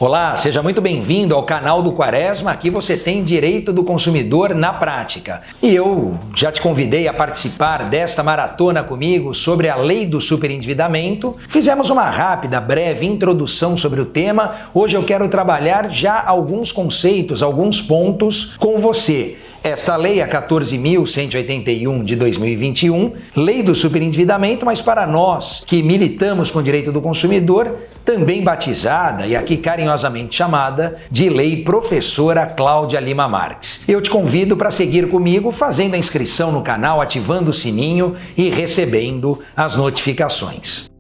Olá, seja muito bem-vindo ao canal do Quaresma. Aqui você tem direito do consumidor na prática. E eu já te convidei a participar desta maratona comigo sobre a lei do superendividamento. Fizemos uma rápida, breve introdução sobre o tema. Hoje eu quero trabalhar já alguns conceitos, alguns pontos com você. Esta lei é a 14.181 de 2021, lei do superendividamento, mas para nós que militamos com o direito do consumidor, também batizada e aqui carinhosamente chamada de Lei Professora Cláudia Lima Marques. Eu te convido para seguir comigo fazendo a inscrição no canal, ativando o sininho e recebendo as notificações.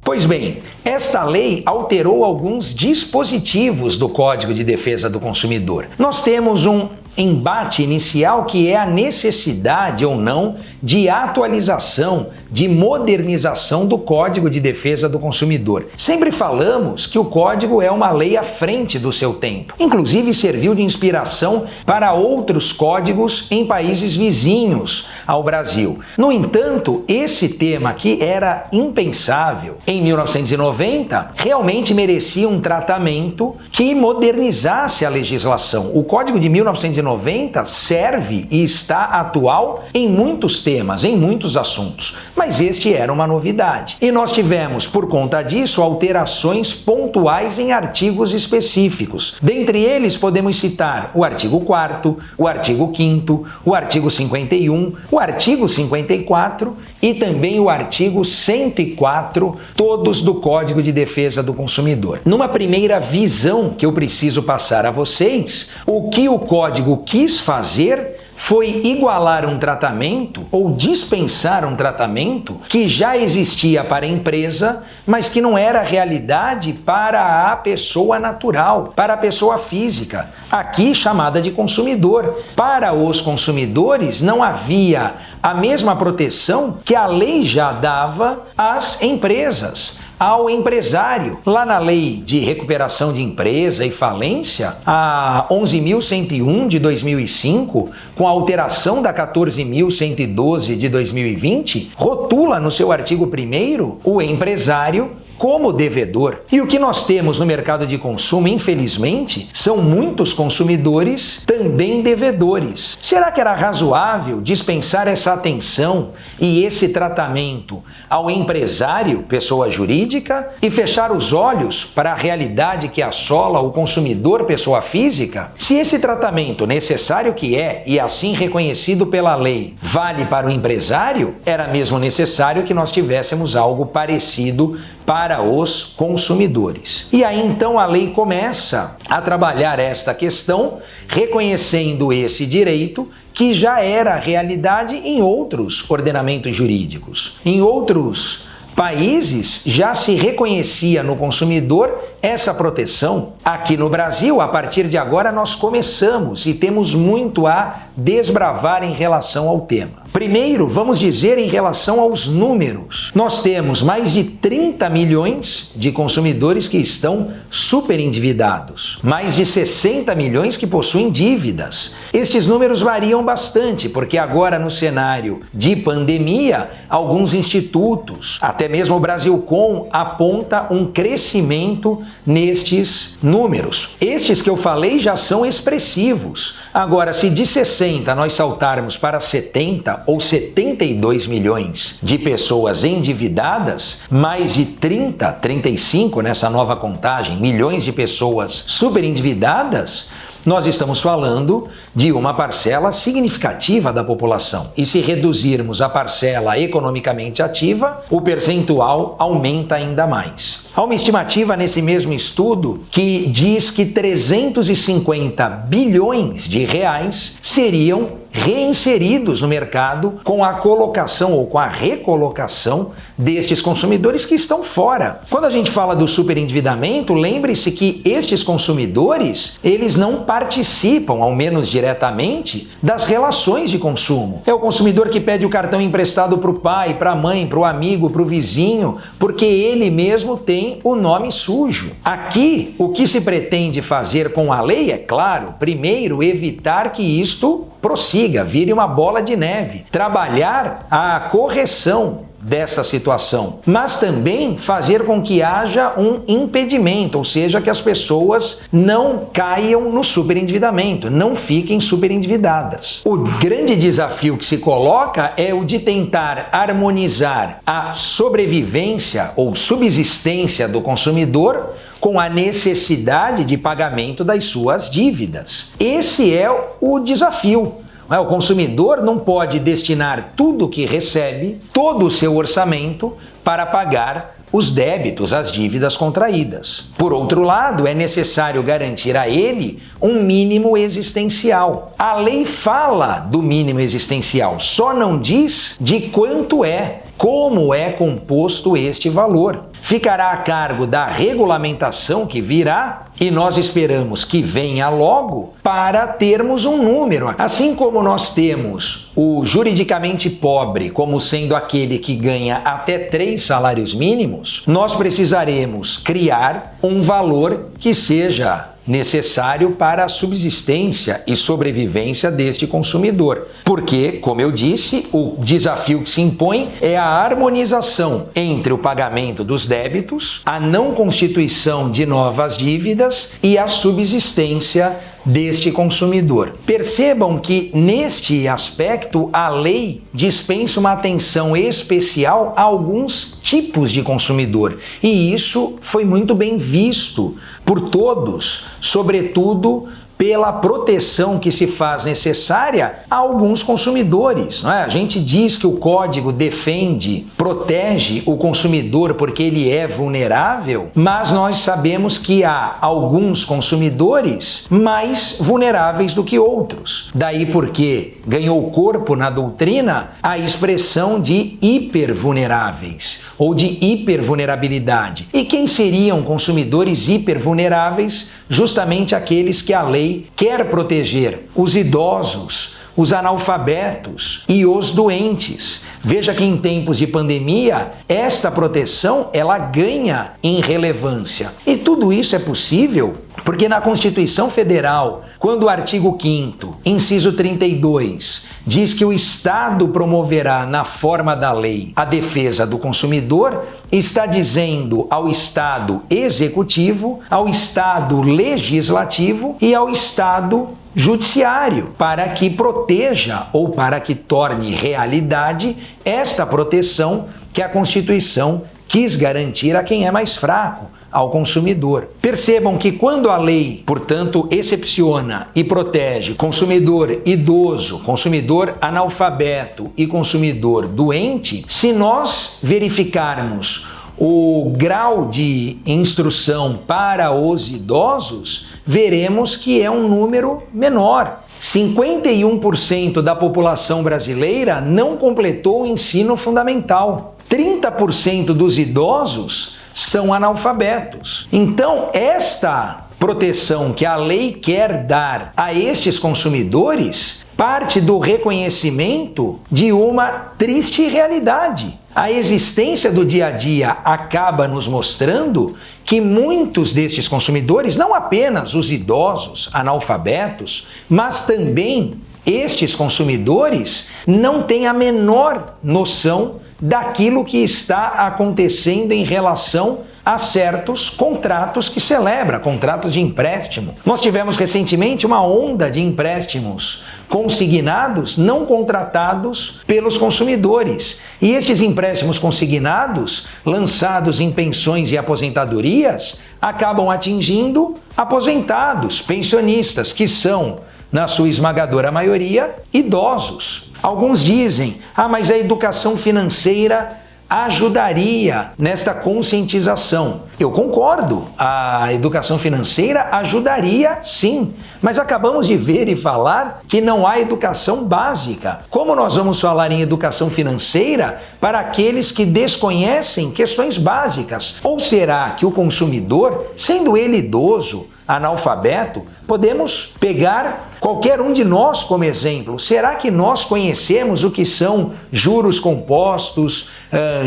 Pois bem, esta lei alterou alguns dispositivos do Código de Defesa do Consumidor. Nós temos um embate inicial que é a necessidade ou não de atualização, de modernização do Código de Defesa do Consumidor. Sempre falamos que o Código é uma lei à frente do seu tempo. Inclusive serviu de inspiração para outros códigos em países vizinhos ao Brasil. No entanto, esse tema que era impensável em 1990 realmente merecia um tratamento que modernizasse a legislação. O Código de 1990 serve e está atual em muitos temas, em muitos assuntos, mas este era uma novidade. E nós tivemos, por conta disso, alterações pontuais em artigos específicos. Dentre eles, podemos citar o artigo 4º, o artigo 5º, o artigo 51, o artigo 54 e também o artigo 104, todos do Código de Defesa do Consumidor. Numa primeira visão que eu preciso passar a vocês, o que o Código quis fazer foi igualar um tratamento ou dispensar um tratamento que já existia para a empresa, mas que não era realidade para a pessoa natural, para a pessoa física, aqui chamada de consumidor. Para os consumidores não havia a mesma proteção que a lei já dava às empresas, ao empresário. Lá na Lei de Recuperação de Empresa e Falência, a 11.101 de 2005, com a alteração da 14.112 de 2020, rotula no seu artigo 1º o empresário como devedor. E o que nós temos no mercado de consumo, infelizmente, são muitos consumidores também devedores. Será que era razoável dispensar essa atenção e esse tratamento ao empresário, pessoa jurídica, e fechar os olhos para a realidade que assola o consumidor, pessoa física? Se esse tratamento, necessário que é e assim reconhecido pela lei, vale para o empresário, era mesmo necessário que nós tivéssemos algo parecido para os consumidores. E aí então a lei começa a trabalhar esta questão, reconhecendo esse direito que já era realidade em outros ordenamentos jurídicos. Em outros países já se reconhecia no consumidor essa proteção. Aqui no Brasil, a partir de agora, nós começamos e temos muito a desbravar em relação ao tema. Primeiro, vamos dizer em relação aos números. Nós temos mais de 30 milhões de consumidores que estão superendividados, mais de 60 milhões que possuem dívidas. Estes números variam bastante, porque agora no cenário de pandemia, alguns institutos, até mesmo o Brasilcom, aponta um crescimento nestes números. Estes que eu falei já são expressivos. Agora, se de 60 nós saltarmos para 70 ou 72 milhões de pessoas endividadas, mais de 35 nessa nova contagem, milhões de pessoas superendividadas, nós estamos falando de uma parcela significativa da população. E se reduzirmos a parcela economicamente ativa, o percentual aumenta ainda mais. Há uma estimativa nesse mesmo estudo que diz que 350 bilhões de reais seriam reinseridos no mercado com a colocação ou com a recolocação destes consumidores que estão fora. Quando a gente fala do superendividamento, lembre-se que estes consumidores, eles não participam, ao menos diretamente, das relações de consumo. É o consumidor que pede o cartão emprestado para o pai, para a mãe, para o amigo, para o vizinho, porque ele mesmo tem o nome sujo. Aqui, o que se pretende fazer com a lei é, claro, primeiro, evitar que isto prossiga, vire uma bola de neve. Trabalhar a correção dessa situação, mas também fazer com que haja um impedimento, ou seja, que as pessoas não caiam no superendividamento, não fiquem superendividadas. O grande desafio que se coloca é o de tentar harmonizar a sobrevivência ou subsistência do consumidor com a necessidade de pagamento das suas dívidas. Esse é o desafio. O consumidor não pode destinar tudo o que recebe, todo o seu orçamento, para pagar os débitos, as dívidas contraídas. Por outro lado, é necessário garantir a ele um mínimo existencial. A lei fala do mínimo existencial, só não diz de quanto é, como é composto este valor. Ficará a cargo da regulamentação que virá, e nós esperamos que venha logo, para termos um número. Assim como nós temos o juridicamente pobre como sendo aquele que ganha até 3 salários mínimos, nós precisaremos criar um valor que seja necessário para a subsistência e sobrevivência deste consumidor. Porque, como eu disse, o desafio que se impõe é a harmonização entre o pagamento dos débitos, a não constituição de novas dívidas e a subsistência deste consumidor. Percebam que, neste aspecto, a lei dispensa uma atenção especial a alguns tipos de consumidor. E isso foi muito bem visto por todos, sobretudo pela proteção que se faz necessária a alguns consumidores. Não é? A gente diz que o código defende, protege o consumidor porque ele é vulnerável, mas nós sabemos que há alguns consumidores mais vulneráveis do que outros. Daí porque ganhou corpo na doutrina a expressão de hipervulneráveis ou de hipervulnerabilidade. E quem seriam consumidores hipervulneráveis? Justamente aqueles que a lei quer proteger: os idosos, os analfabetos e os doentes. Veja que em tempos de pandemia, esta proteção ela ganha em relevância. E tudo isso é possível porque na Constituição Federal, quando o artigo 5º, inciso 32, diz que o Estado promoverá na forma da lei a defesa do consumidor, está dizendo ao Estado executivo, ao Estado legislativo e ao Estado judiciário, para que proteja ou para que torne realidade esta proteção que a Constituição quis garantir a quem é mais fraco, ao consumidor. Percebam que quando a lei, portanto, excepciona e protege consumidor idoso, consumidor analfabeto e consumidor doente, se nós verificarmos o grau de instrução para os idosos, veremos que é um número menor. 51% da população brasileira não completou o ensino fundamental. 30% dos idosos são analfabetos. Então, esta proteção que a lei quer dar a estes consumidores parte do reconhecimento de uma triste realidade. A existência do dia a dia acaba nos mostrando que muitos destes consumidores, não apenas os idosos, analfabetos, mas também estes consumidores não têm a menor noção daquilo que está acontecendo em relação a certos contratos que celebra, contratos de empréstimo. Nós tivemos recentemente uma onda de empréstimos consignados não contratados pelos consumidores. E estes empréstimos consignados, lançados em pensões e aposentadorias, acabam atingindo aposentados, pensionistas, que são, na sua esmagadora maioria, idosos. Alguns dizem, mas a educação financeira ajudaria nesta conscientização. Eu concordo, a educação financeira ajudaria sim, mas acabamos de ver e falar que não há educação básica. Como nós vamos falar em educação financeira para aqueles que desconhecem questões básicas? Ou será que o consumidor, sendo ele idoso, analfabeto, podemos pegar qualquer um de nós como exemplo? Será que nós conhecemos o que são juros compostos,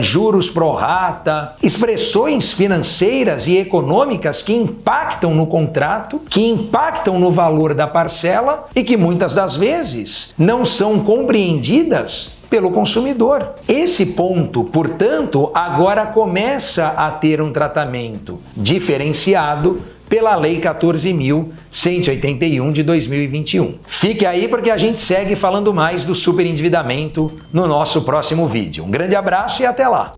juros pro rata, expressões financeiras e econômicas que impactam no contrato, que impactam no valor da parcela e que muitas das vezes não são compreendidas pelo consumidor. Esse ponto, portanto, agora começa a ter um tratamento diferenciado pela Lei 14.181 de 2021. Fique aí porque a gente segue falando mais do superendividamento no nosso próximo vídeo. Um grande abraço e até lá!